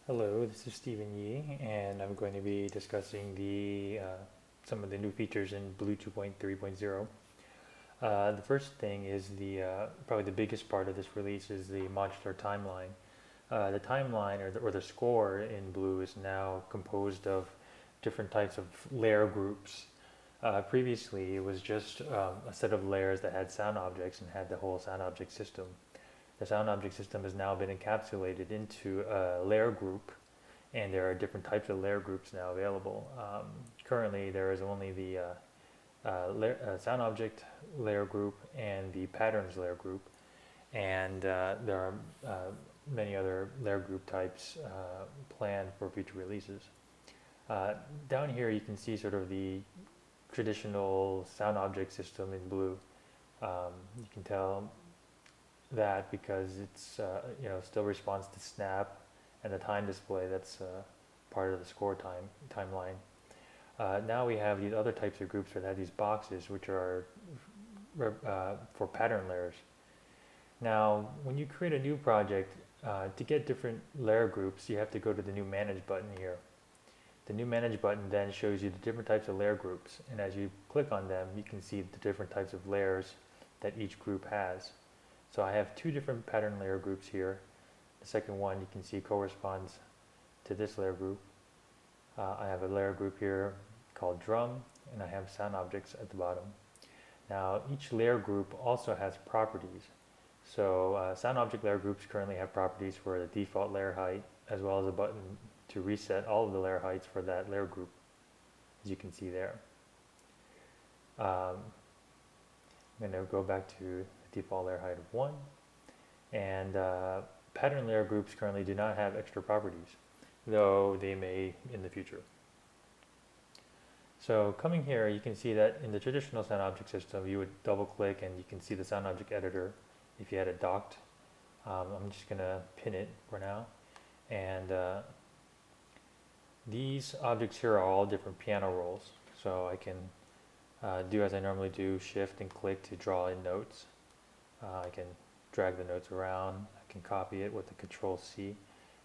Hello, this is Stephen Yee, and I'm going to be discussing some of the new features in Blue 2.3.0. The first thing is probably the biggest part of this release is the modular timeline. The timeline or the score in Blue is now composed of different types of layer groups. Previously, it was just a set of layers that had sound objects and had the whole sound object system. The sound object system has now been encapsulated into a layer group, and there are different types of layer groups now available. Currently, there is only the sound object layer group and the patterns layer group, and there are many other layer group types planned for future releases. Down here, you can see sort of the traditional sound object system in Blue. You can tell that because it's still responds to snap and the time display. That's part of the score timeline. Now we have these other types of groups that have these boxes, which are for pattern layers. Now, when you create a new project, to get different layer groups, you have to go to the new Manage button here. The new Manage button then shows you the different types of layer groups, and as you click on them, you can see the different types of layers that each group has. So I have two different pattern layer groups here. The second one you can see corresponds to this layer group. I have a layer group here called drum, and I have sound objects at the bottom. Now each layer group also has properties. So sound object layer groups currently have properties for the default layer height, as well as a button to reset all of the layer heights for that layer group, as you can see there. I'm going to go back to the default layer height of 1, and pattern layer groups currently do not have extra properties, though they may in the future. So coming here, you can see that in the traditional sound object system, you would double click and you can see the sound object editor if you had it docked. I'm just going to pin it for now. And these objects here are all different piano rolls. So I can do as I normally do, shift and click to draw in notes. I can drag the notes around. I can copy it with the Control C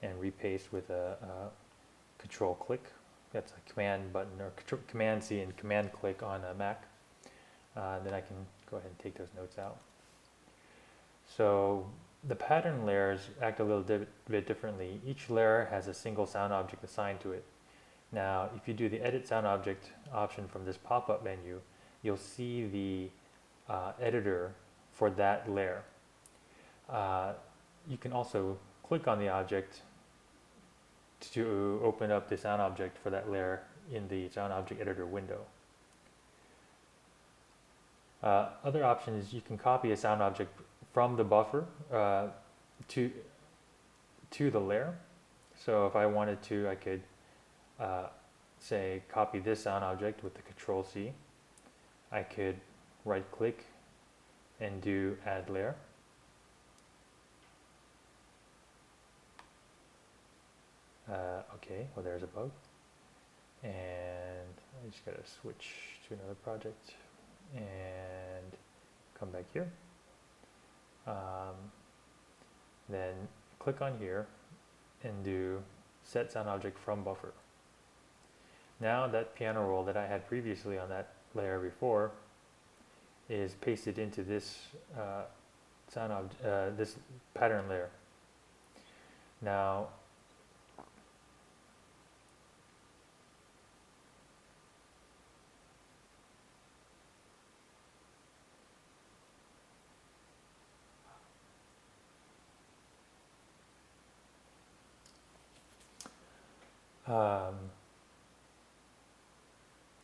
and repaste with a Control click. That's a command button, or Command C and command click on a Mac. Then I can go ahead and take those notes out. So the pattern layers act a little bit differently. Each layer has a single sound object assigned to it. Now, if you do the Edit Sound Object option from this pop-up menu, you'll see the editor for that layer. You can also click on the object to open up the sound object for that layer in the sound object editor window. Other options, you can copy a sound object from the buffer to the layer. So if I wanted to, I could say copy this sound object with the Control C. I could right click and do add layer. Okay, well there's a bug. And I just gotta switch to another project and come back here. Then click on here and do set sound object from buffer. Now that piano roll that I had previously on that layer before is pasted into this this pattern layer. Now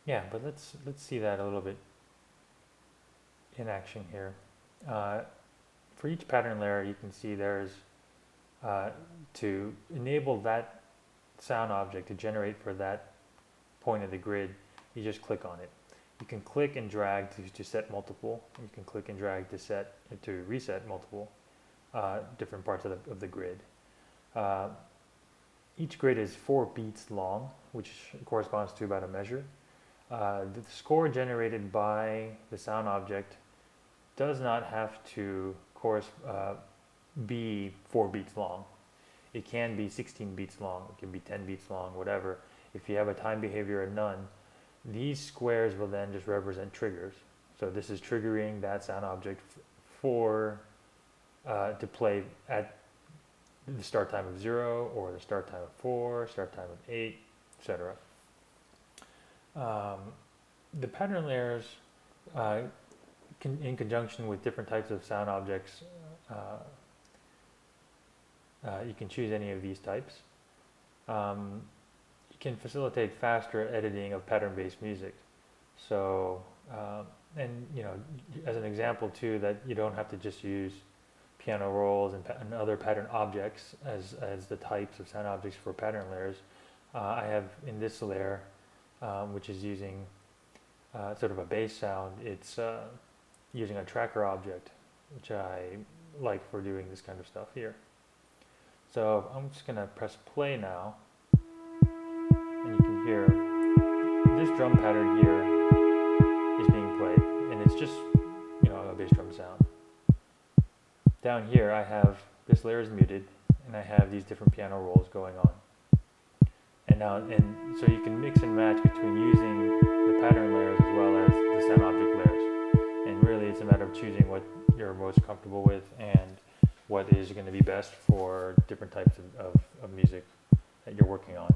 yeah, but let's see that a little bit in action here. For each pattern layer, you can see there's to enable that sound object to generate for that point of the grid, you just click on it. You can click and drag to set multiple. You can click and drag to reset multiple different parts of the grid. Each grid is 4 beats long, which corresponds to about a measure. The score generated by the sound object does not have to be 4 beats long. It can be 16 beats long, it can be 10 beats long, whatever. If you have a time behavior of none, these squares will then just represent triggers. So this is triggering that sound object for to play at the start time of 0 or the start time of 4, start time of 8, etc. The pattern layers, in conjunction with different types of sound objects, you can choose any of these types. You can facilitate faster editing of pattern-based music. So, and as an example too, that you don't have to just use piano rolls and other pattern objects as the types of sound objects for pattern layers. I have in this layer, which is using sort of a bass sound, it's using a tracker object, which I like for doing this kind of stuff here. So I'm just going to press play now, and you can hear this drum pattern here is being played, and it's just a bass drum sound. Down here I have this layer is muted, and I have these different piano rolls going on. And so you can mix and match between using the pattern layers as well as the sound object layers. And really it's a matter of choosing what you're most comfortable with and what is going to be best for different types of music that you're working on.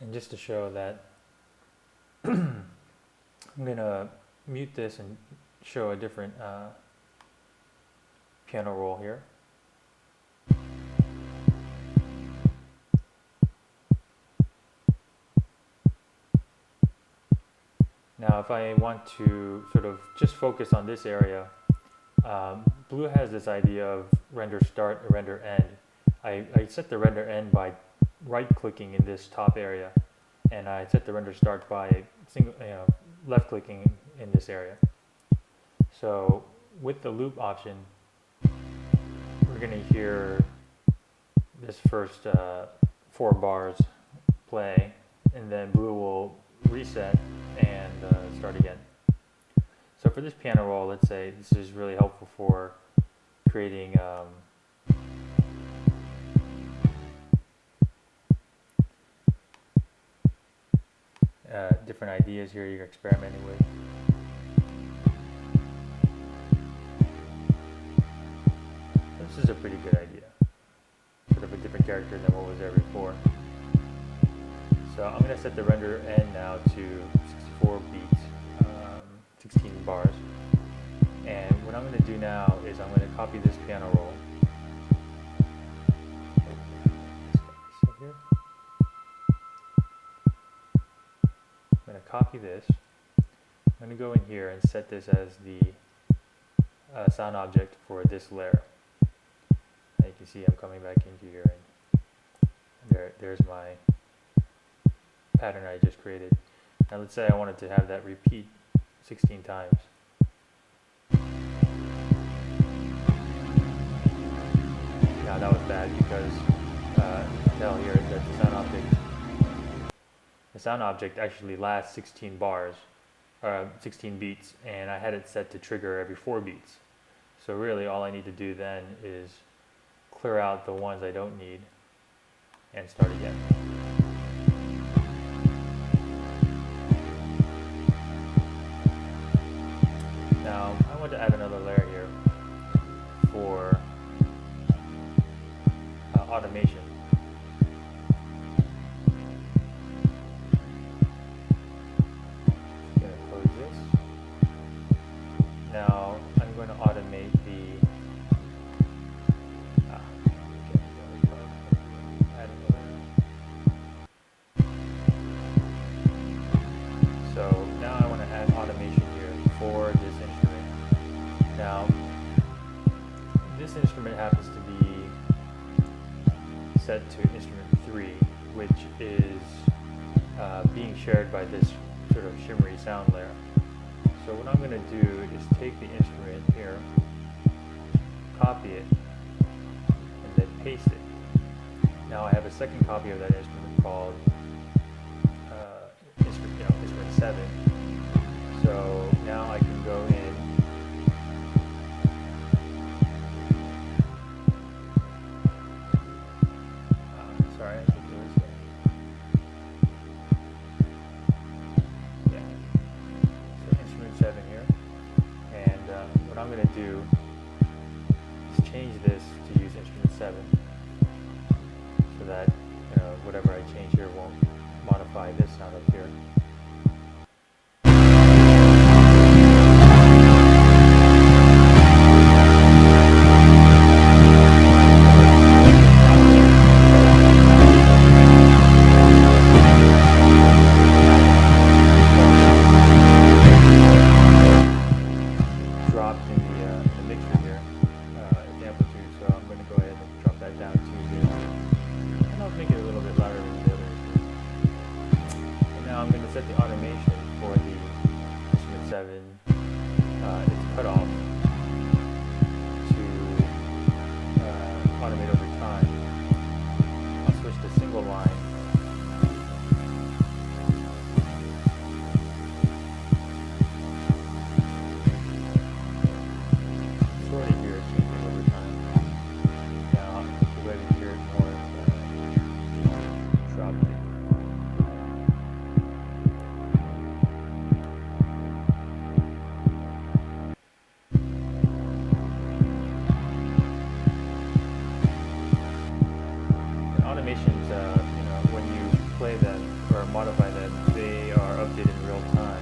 And just to show that, I'm going to mute this and show a different piano roll here. Now if I want to sort of just focus on this area, Blue has this idea of render start and render end. I set the render end by right-clicking in this top area, and I set the render start by left-clicking in this area. So with the loop option, we're going to hear this first 4 bars play, and then Blue will reset and start again. So for this piano roll, let's say this is really helpful for creating different ideas here you're experimenting with. This is a pretty good idea. Sort of a different character than what was there before. So I'm going to set the render end now to 64 beats, 16 bars. And what I'm going to do now is I'm going to copy this piano roll. I'm going to copy this. I'm going to go in here and set this as the sound object for this layer. Now you can see I'm coming back into here, and there's my pattern I just created. Now let's say I wanted to have that repeat 16 times. Now that was bad because you can tell here that the sound object actually lasts 16 bars, 16 beats, and I had it set to trigger every 4 beats. So really all I need to do then is clear out the ones I don't need and start again. Now I want to add another layer here for automation. I'm going to close this. Now I'm going to automate the so now I want to add automation here for this instrument. Now this instrument happens to be set to instrument 3, which is being shared by this sort of shimmery sound layer. So what I'm going to do is take the instrument here, copy it, and then paste it. Now I have a second copy of that instrument called instrument 7. So now I can go I'm going to do is change this to use instrument 7 so that whatever I change here won't modify this sound up here. Dropped in the mixer here, its amplitude, so I'm going to go ahead and drop that down to 0. And I'll make it a little bit louder than the others. And now I'm going to set the automation for the instrument 7, its cutoff, to automate over time. I'll switch to single line. Sort of hear it changing over time. Now, the way to hear it more dropped it. And automations, when you play them or modify them, they are updated in real time.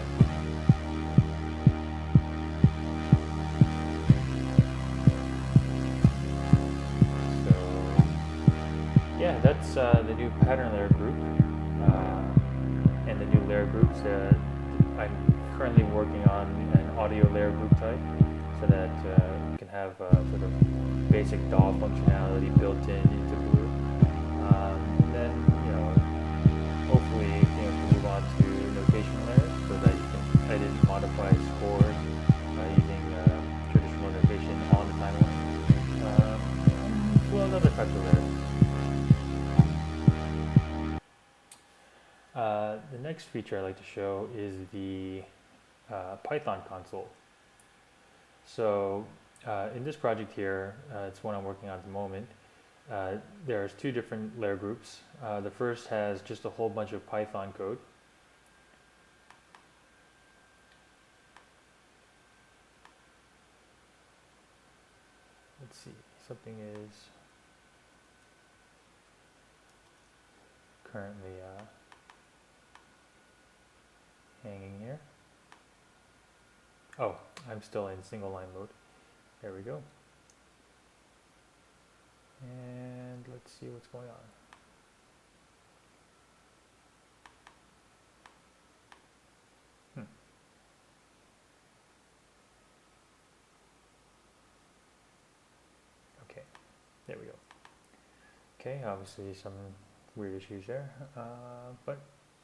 Yeah, that's the new pattern layer group and the new layer groups. I'm currently working on an audio layer group type so that you can have sort of basic DAW functionality built into Blue. And then, hopefully, to move on to notation layers so that you can edit and modify scores using traditional notation on the timeline, as well as other types of layers. The next feature I'd like to show is the Python console. So in this project here, it's one I'm working on at the moment. There's two different layer groups. The first has just a whole bunch of Python code. Let's see, something is currently hanging here. Oh, I'm still in single line mode. There we go. And let's see what's going on. Okay, there we go. Okay, obviously some weird issues there, but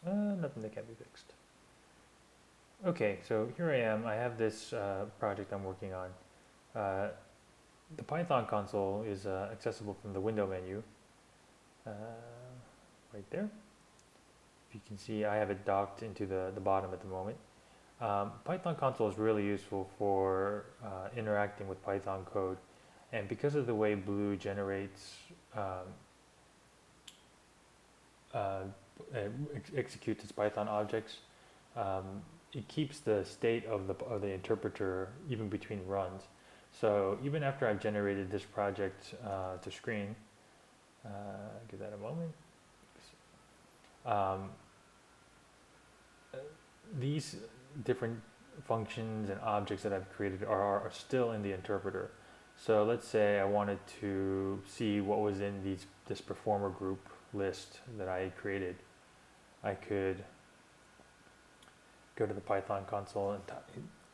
nothing that can't be fixed. Okay, so here I am. I have this project I'm working on. The Python console is accessible from the window menu, right there. If you can see, I have it docked into the bottom at the moment. Python console is really useful for interacting with Python code, and because of the way Blue generates executes its Python objects, it keeps the state of the interpreter even between runs. So even after I've generated this project to screen, give that a moment. These different functions and objects that I've created are still in the interpreter. So let's say I wanted to see what was in this performer group list that I created. I could go to the Python console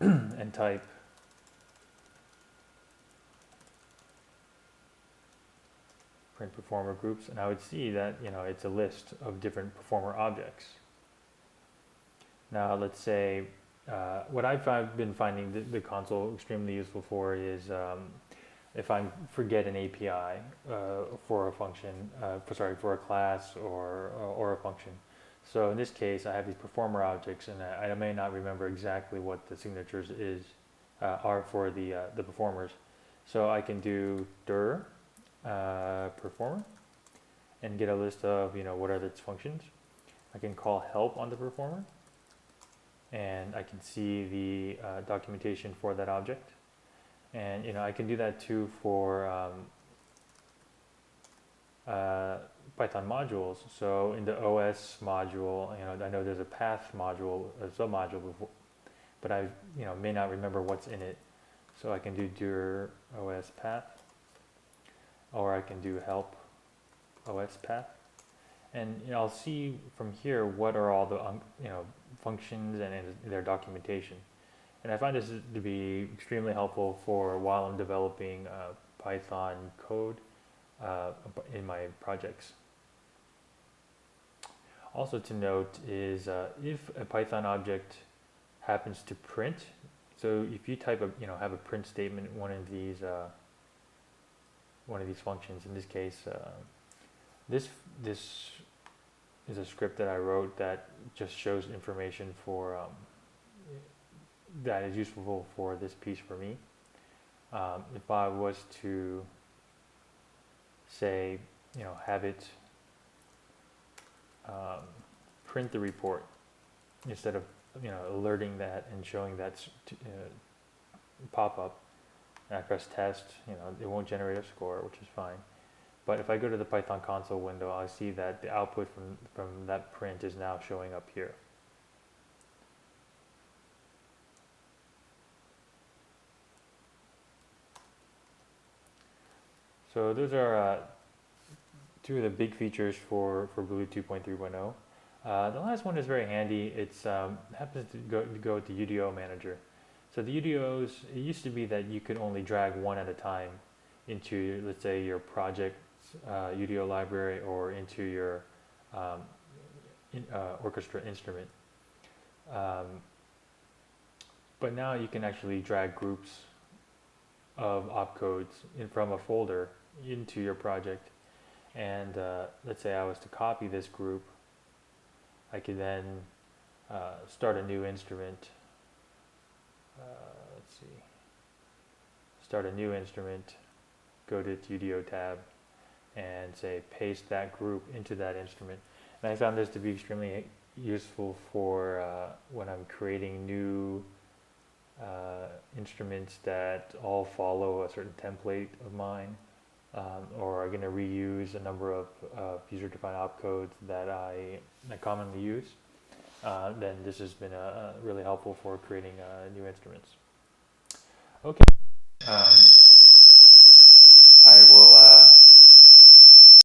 and type print performer groups, and I would see that it's a list of different performer objects. Now let's say what I've been finding the console extremely useful for is if I forget an API for a function, for a class or a function. So in this case, I have these performer objects, and I may not remember exactly what the signatures are for the performers. So I can do dir performer and get a list of what are its functions. I can call help on the performer, and I can see the documentation for that object. And I can do that too for Python modules. So in the OS module, I know there's a path module, a submodule before, but I may not remember what's in it. So I can do dir OS path, or I can do help OS path, and I'll see from here what are all the functions and their documentation. And I find this to be extremely helpful for while I'm developing Python code in my projects. Also to note is if a Python object happens to print, so if you type have a print statement in one of these functions, in this case this is a script that I wrote that just shows information for that is useful for this piece for me. If I was to say, have it print the report instead of alerting that and showing that pop up, and I press test, it won't generate a score, which is fine. But if I go to the Python console window, I see that the output from that print is now showing up here. So those are two of the big features for Blue 2.3.0. The last one is very handy. It's happens to go with the UDO manager. So the UDOs, it used to be that you could only drag one at a time into, let's say, your project's UDO library or into your orchestra instrument. But now you can actually drag groups of opcodes from a folder into your project. And let's say I was to copy this group, I could then start a new instrument. Let's see. Start a new instrument, go to the UDO tab, and say paste that group into that instrument. And I found this to be extremely useful for when I'm creating new instruments that all follow a certain template of mine, or are going to reuse a number of user-defined opcodes that I commonly use. Then this has been really helpful for creating new instruments. Okay,